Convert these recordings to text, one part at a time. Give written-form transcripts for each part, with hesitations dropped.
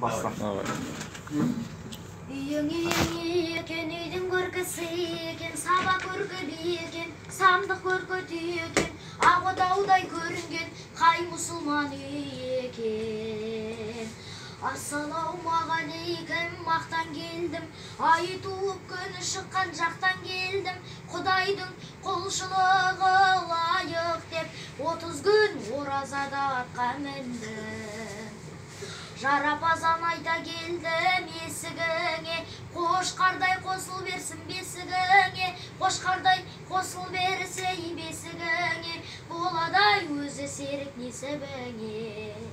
Basla. Үйің екен, үйдің көркісі екен, саба көркілі екен, самдық көркөті екен, ағыдаудай көрінген қай мұсылман екен. Ассалаумағалейкум, мақтан келдім, ай туып күні шыққан жақтан келдім, Құдайдың құлшылығы лайық деп 30 күн оразада атқа міндім. Жарапазан айта келдім есігіңе, қошқардай қосыл берсін бесігіңе, қошқардай қосыл берсей бесігіңе, боладай өзі серік несібіңе.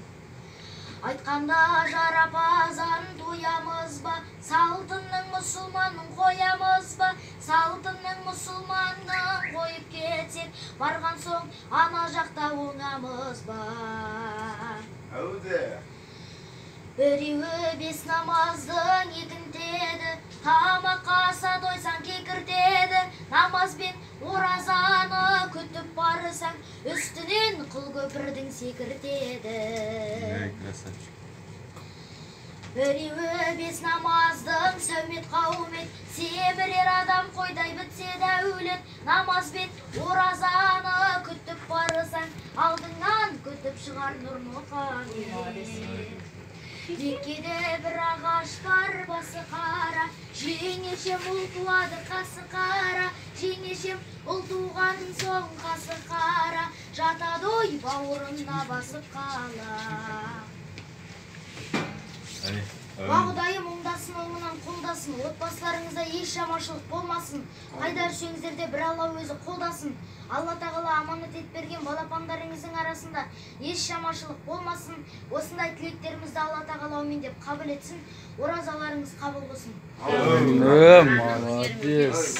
Айтқанда жарапазан тоямыз ба, салтынның мұсылманның қоямыз ба, салтынның мұсылманның қойып кетсек, барған соң ана жақта оңамыз ба. Біреуі бес намаздың екінтеді, тамаққа аса тойсаң кекіртеді, намазбен оразаны күтіп барысаң, үстінен қыл көпірдің секіртеді. Біреуі бес намаздың сәумет қаумет, семірер адам қойдай бітсе дәулет, намазбен оразаны күтіп барысаң, алдыңнан күтіп шығар нұр мұқамет. Меккеде бір ағаш бар, басы қара, жеңешем ұл туады қасы қара, жеңешем ұл туған соң қасы қара, жатады ой бауырына басып қала. Құдайым оңдасын, оңынан қолдасын, отбасыларыңызда еш жаманшылық болмасын, қайда жүрсеңіздер де бір Алла өзі қолдасын. Алла тағала аманат етіп берген балапандарыңыздың арасында еш жаманшылық болмасын. Осындай тілектерімізді Алла тағала аумин деп қабыл етсін. Оразаларыңыз қабыл болсын. Молодец.